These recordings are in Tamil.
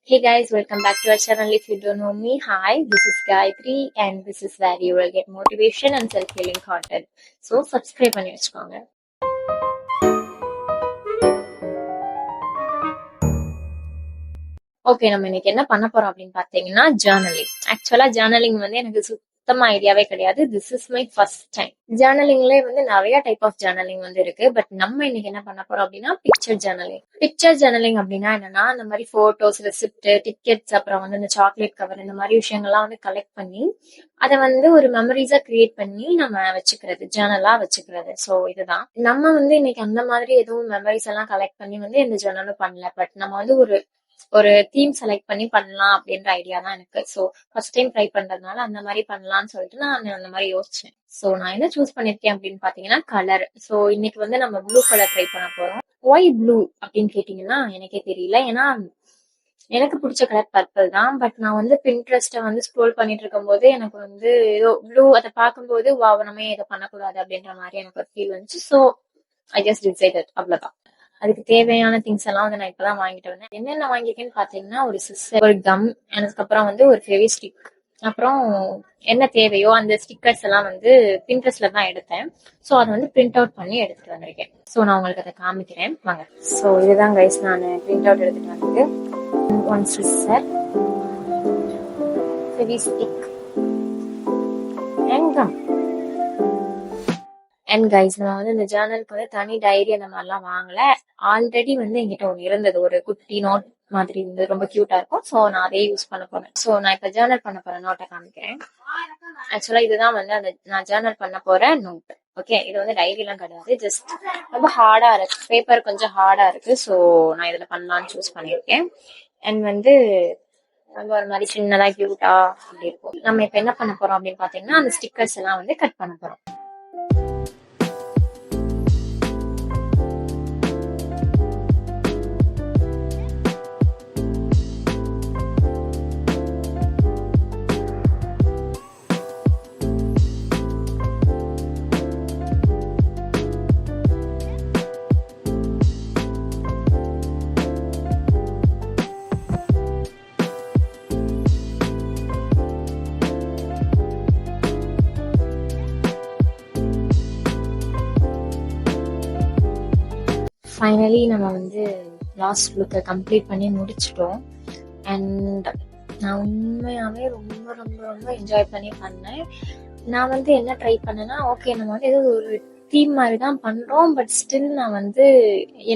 Hey guys, welcome back to our channel. If you don't know me, hi, this is Gayatri and this is where you will get motivation and self-healing content. So subscribe பண்ணி வச்சுக்கோங்க. ஓகே, நம்ம இன்னைக்கு என்ன பண்ண போறோம் அப்படின்னு பாத்தீங்கன்னா ஜேர்னலிங். ஆக்சுவலா ஜேர்னலிங் வந்து எனக்கு சுத்தமா ஐடியாவே கிடையாது. This is my first time. ஜேர்னலிங்லேயே வந்து நிறைய டைப் ஆஃப் ஜேர்னலிங் வந்து இருக்கு. பட் நம்ம இன்னைக்கு என்ன பண்ண போறோம் அப்படின்னா பிக்சர் ஜேர்னலிங். பிக்சர் ஜேர்னலிங் அப்படின்னா என்னன்னா, இந்த மாதிரி போட்டோஸ், ரெசிப்ட், டிக்கெட்ஸ், அப்புறம் வந்து இந்த சாக்லேட் கவர், இந்த மாதிரி விஷயங்கள்லாம் வந்து கலெக்ட் பண்ணி அதை வந்து ஒரு மெமரிஸா கிரியேட் பண்ணி நம்ம வச்சுக்கிறது, ஜேர்னலா வச்சுக்கிறது. ஸோ இதுதான் நம்ம வந்து இன்னைக்கு அந்த மாதிரி எதுவும் மெமரிஸ் எல்லாம் கலெக்ட் பண்ணி வந்து எந்த ஜேர்னலும் பண்ணல. பட் நம்ம வந்து ஒரு தீம் செலக்ட் பண்ணி பண்ணலாம் அப்படின்ற ஐடியா தான் எனக்கு. ஸோ ஃபர்ஸ்ட் டைம் ட்ரை பண்றதுனால அந்த மாதிரி பண்ணலாம்னு சொல்லிட்டு நான் அந்த மாதிரி யோசிச்சேன். ஸோ நான் என்ன சூஸ் பண்ணிருக்கேன் அப்படின்னு பாத்தீங்கன்னா கலர். ஸோ இன்னைக்கு வந்து நம்ம ப்ளூ கலர் ட்ரை பண்ண போறோம். ஒய் ப்ளூ அப்படின்னு கேட்டீங்கன்னா எனக்கே தெரியல. ஏன்னா எனக்கு பிடிச்ச கலர் பர்பிள் தான். பட் நான் வந்து பின்ட்ரெஸ்ட்டை வந்து ஸ்க்ரோல் பண்ணிட்டு இருக்கும் போது எனக்கு வந்து ஏதோ ப்ளூ அதை பார்க்கும்போது வாவனமே இதை பண்ணக்கூடாது அப்படின்ற மாதிரி எனக்கு ஒரு ஃபீல் வந்துச்சு. ஸோ ஐ ஜஸ்ட் டிசைடட், அவ்வளவுதான். அதுக்கு தேவையான திங்ஸ் எல்லாம் வந்து நான் இப்பதான் வாங்கிட்டு வந்தேன். என்னென்ன வாங்கியிருக்கேன்னு பாத்தீங்கன்னா ஒரு சிஸ்ஸர், ஒரு கம், அதுக்கப்புறம் வந்து ஒரு ஃபெவிஸ்டிக், அப்புறம் என்ன தேவையோ அந்த ஸ்டிக்கர்ஸ் எல்லாம் வந்து பின்ட்ரெஸ்ட்ல தான் எடுத்தேன். ஸோ அதை வந்து பிரிண்ட் அவுட் பண்ணி எடுத்துட்டு வந்திருக்கேன். ஸோ நான் உங்களுக்கு அதை காமிக்கிறேன் வாங்க. ஸோ இதுதான் கைஸ், நான் பிரிண்ட் அவுட் எடுத்துட்டு வந்தது. One scissor, Fevistik and come. And guys, நான் வந்து இந்த ஜேர்னலுக்கு வந்து தனி டைரி அந்த மாதிரிலாம் வாங்கல. ஆல்ரெடி வந்து என்கிட்ட ஒன்று இருந்தது, ஒரு குட்டி நோட் மாதிரி இருந்தது, ரொம்ப கியூட்டா இருக்கும். ஸோ நான் அதே யூஸ் பண்ண போறேன். ஸோ நான் இப்ப ஜேர்னல் பண்ண போற நோட்டை காமிக்கிறேன். ஆக்சுவலா இதுதான் வந்து அந்த நான் ஜேர்னல் பண்ண போற நோட். ஓகே, இது வந்து டைரி எல்லாம் கிடையாது, ஜஸ்ட் ரொம்ப ஹார்டா இருக்கு, பேப்பர் கொஞ்சம் ஹார்டா இருக்கு. ஸோ நான் இதுல பண்ணலாம்னு சூஸ் பண்ணியிருக்கேன். அண்ட் வந்து ரொம்ப ஒரு மாதிரி சின்னதா கியூட்டா அப்படி இருக்கும். நம்ம இப்ப என்ன பண்ண போறோம் அப்படின்னு பாத்தீங்கன்னா அந்த ஸ்டிக்கர்ஸ் எல்லாம் வந்து கட் பண்ண போறோம். ஃபைனலி நம்ம வந்து லாஸ்ட் லுக்கை கம்ப்ளீட் பண்ணி முடிச்சிட்டோம். அண்ட் நான் உண்மையாவே ரொம்ப ரொம்ப ரொம்ப என்ஜாய் பண்ணி பண்ணேன். நான் வந்து என்ன ட்ரை பண்ணேன்னா, ஓகே நம்ம வந்து ஏதோ ஒரு தீம் மாதிரி தான் பண்றோம், பட் ஸ்டில் நான் வந்து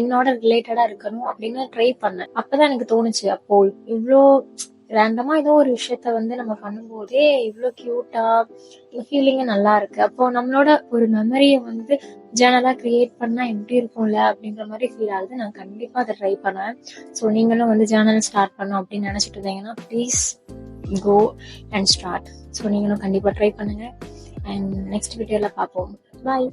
என்னோட ரிலேட்டடா இருக்கணும் அப்படின்னு ட்ரை பண்ணேன். அப்பதான் எனக்கு தோணுச்சு, அப்போ இவ்வளோ ரேண்டமா ஏதோ ஒரு விஷயத்த வந்து நம்ம பண்ணும்போதே இவ்வளோ கியூட்டா ஃபீலிங்கே நல்லா இருக்கு. அப்போ நம்மளோட ஒரு மெமரியை வந்து ஜேர்னலா கிரியேட் பண்ணா எப்படி இருக்கும்ல அப்படின்ற மாதிரி ஃபீல் ஆகுது. நான் கண்டிப்பா அதை ட்ரை பண்ணேன். ஸோ நீங்களும் வந்து ஜேர்னல் ஸ்டார்ட் பண்ணும் அப்படின்னு நினைச்சிட்டு இருந்தீங்கன்னா please go and start. So நீங்களும் கண்டிப்பா ட்ரை பண்ணுங்க. அண்ட் நெக்ஸ்ட் வீடியோல பார்ப்போம். பாய்.